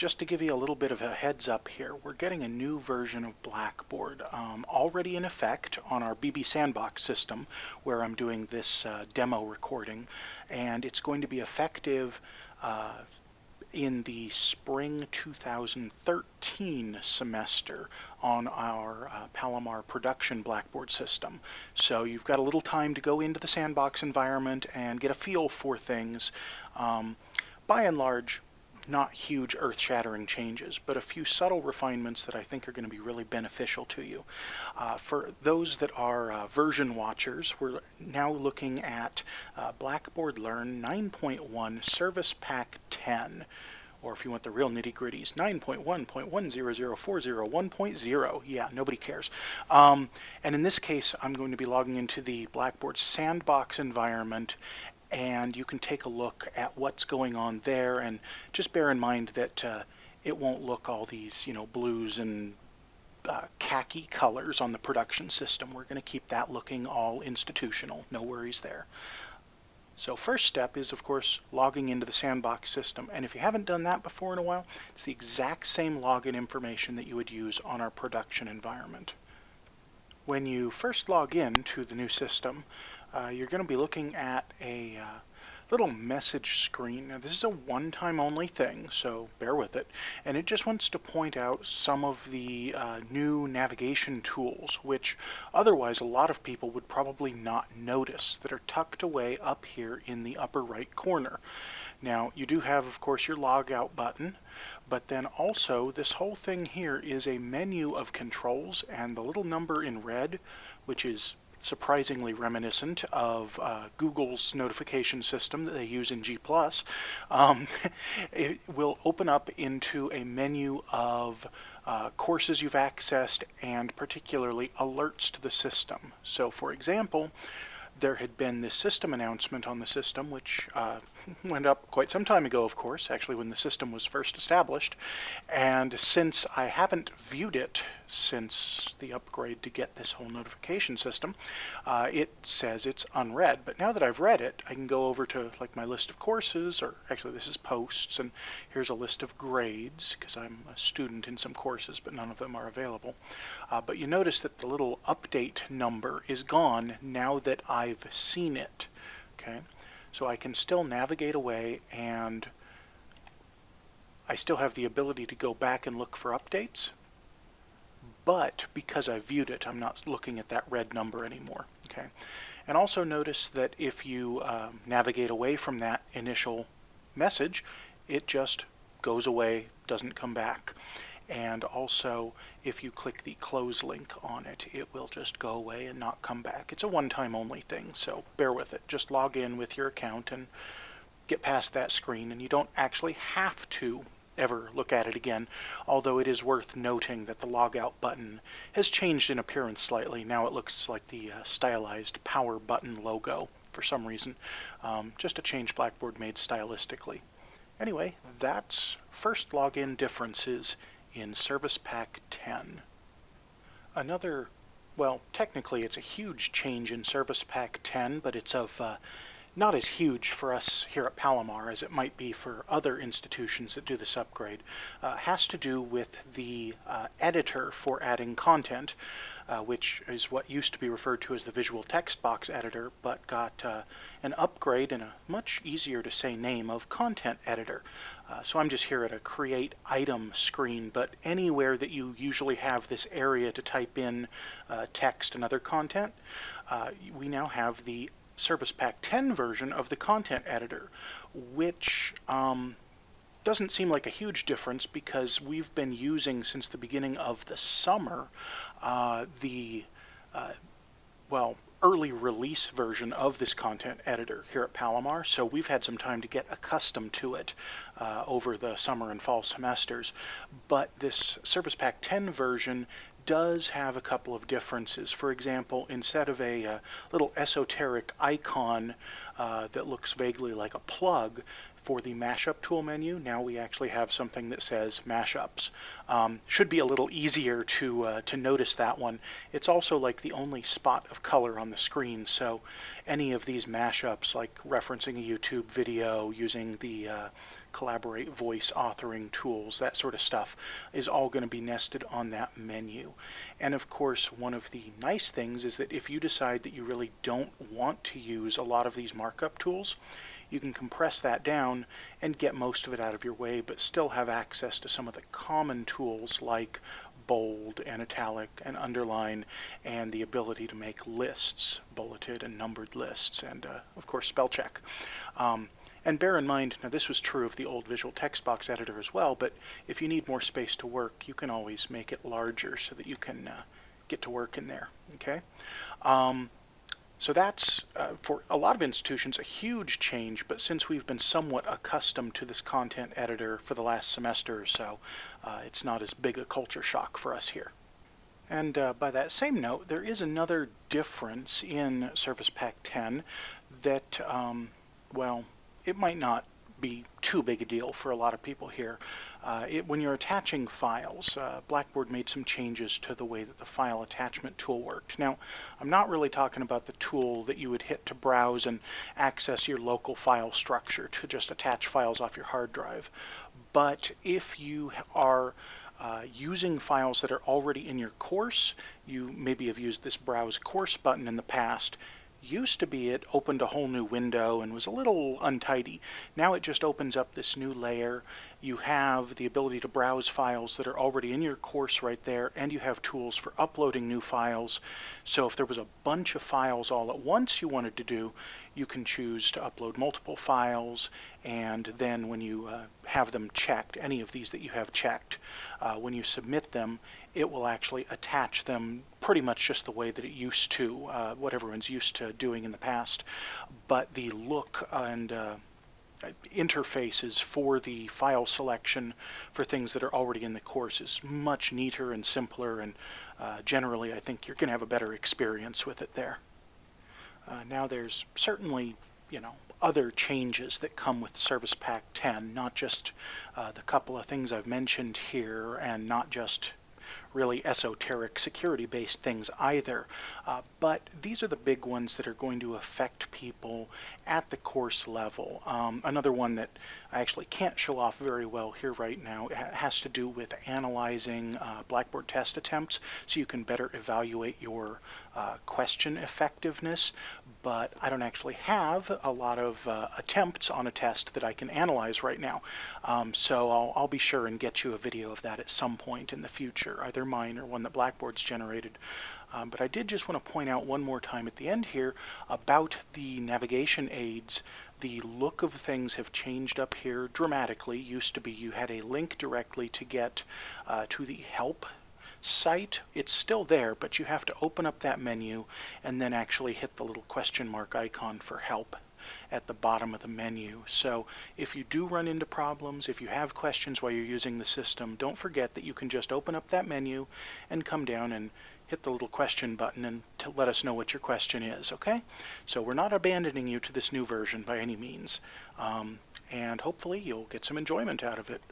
just to give you a little bit of a heads up here, we're getting a new version of Blackboard already in effect on our BB Sandbox system where I'm doing this demo recording, and it's going to be effective in the spring 2013 semester on our Palomar production Blackboard system. So you've got a little time to go into the sandbox environment and get a feel for things. By and large, not huge earth-shattering changes, but a few subtle refinements that I think are going to be really beneficial to you. For those that are version watchers, we're now looking at Blackboard Learn 9.1 Service Pack 10, or if you want the real nitty-gritties, 9.1.10040.1.0. Yeah, nobody cares. And in this case, I'm going to be logging into the Blackboard Sandbox environment, and you can take a look at what's going on there, and just bear in mind that it won't look all these, blues and khaki colors on the production system. We're going to keep that looking all institutional. No worries there. So first step is, of course, logging into the sandbox system, and if you haven't done that before in a while, it's the exact same login information that you would use on our production environment. When you first log in to the new system, you're going to be looking at a little message screen. Now, this is a one-time only thing, so bear with it. And it just wants to point out some of the new navigation tools, which otherwise a lot of people would probably not notice, that are tucked away up here in the upper right corner. Now, you do have, of course, your logout button, but then also this whole thing here is a menu of controls, and the little number in red, which is surprisingly reminiscent of Google's notification system that they use in G+, it will open up into a menu of courses you've accessed and particularly alerts to the system. So for example, there had been this system announcement on the system, which went up quite some time ago, of course, actually when the system was first established. And since I haven't viewed it since the upgrade to get this whole notification system, it says it's unread. But now that I've read it, I can go over to like my list of courses, or actually this is posts, and here's a list of grades, because I'm a student in some courses, but none of them are available. But you notice that the little update number is gone now that I've seen it. Okay, so I can still navigate away, and I still have the ability to go back and look for updates, but because I viewed it, I'm not looking at that red number anymore. Okay, and also notice that if you navigate away from that initial message, it just goes away, doesn't come back. And also, if you click the close link on it, it will just go away and not come back. It's a one-time only thing, so bear with it. Just log in with your account and get past that screen, and you don't actually have to ever look at it again, although it is worth noting that the logout button has changed in appearance slightly. Now it looks like the stylized power button logo for some reason. Just a change Blackboard made stylistically. Anyway, that's first login differences in Service Pack 10. Another, well, technically it's a huge change in Service Pack 10, but it's of not as huge for us here at Palomar as it might be for other institutions that do this upgrade. Has to do with the editor for adding content, which is what used to be referred to as the visual text box editor, but got an upgrade and a much easier to say name of content editor. So I'm just here at a create item screen, but anywhere that you usually have this area to type in text and other content, we now have the Service Pack 10 version of the content editor, which doesn't seem like a huge difference because we've been using since the beginning of the summer the early release version of this content editor here at Palomar, so we've had some time to get accustomed to it over the summer and fall semesters. But this Service Pack 10 version does have a couple of differences. For example, instead of a little esoteric icon that looks vaguely like a plug, For the mashup tool menu, now we actually have something that says mashups. Should be a little easier to notice that one. It's also like the only spot of color on the screen, so any of these mashups, like referencing a YouTube video, using the Collaborate voice authoring tools, that sort of stuff, is all going to be nested on that menu. And of course, one of the nice things is that if you decide that you really don't want to use a lot of these markup tools, you can compress that down and get most of it out of your way, but still have access to some of the common tools like bold and italic and underline, and the ability to make lists, bulleted and numbered lists, and of course spell check. And bear in mind, now this was true of the old visual text box editor as well, but if you need more space to work, you can always make it larger so that you can get to work in there. Okay. So that's, for a lot of institutions, a huge change, but since we've been somewhat accustomed to this content editor for the last semester or so, it's not as big a culture shock for us here. And by that same note, there is another difference in Service Pack 10 that, well, it might not be too big a deal for a lot of people here. When you're attaching files, Blackboard made some changes to the way that the file attachment tool worked. Now, I'm not really talking about the tool that you would hit to browse and access your local file structure to just attach files off your hard drive. But if you are using files that are already in your course, you maybe have used this Browse Course button in the past. Used to be it opened a whole new window and was a little untidy. Now it just opens up this new layer. You have the ability to browse files that are already in your course right there, and you have tools for uploading new files. So if there was a bunch of files all at once you wanted to do, you can choose to upload multiple files, and then when you have them checked, any of these that you have checked, when you submit them, it will actually attach them pretty much just the way that it used to, what everyone's used to doing in the past. But the look and interfaces for the file selection for things that are already in the course is much neater and simpler, and generally I think you're going to have a better experience with it there. Now there's certainly, other changes that come with Service Pack 10, not just the couple of things I've mentioned here, and not just really esoteric security-based things either. But these are the big ones that are going to affect people at the course level. Another one that I actually can't show off very well here right now has to do with analyzing Blackboard test attempts so you can better evaluate your question effectiveness. But I don't actually have a lot of attempts on a test that I can analyze right now. So I'll be sure and get you a video of that at some point in the future, either mine or one that Blackboard's generated. But I did just want to point out one more time at the end here about the navigation aids. The look of things have changed up here dramatically. Used to be you had a link directly to get to the help site. It's still there, but you have to open up that menu and then actually hit the little question mark icon for help at the bottom of the menu. So if you do run into problems, if you have questions while you're using the system, don't forget that you can just open up that menu and come down and hit the little question button and to let us know what your question is, okay? So we're not abandoning you to this new version by any means, and hopefully you'll get some enjoyment out of it.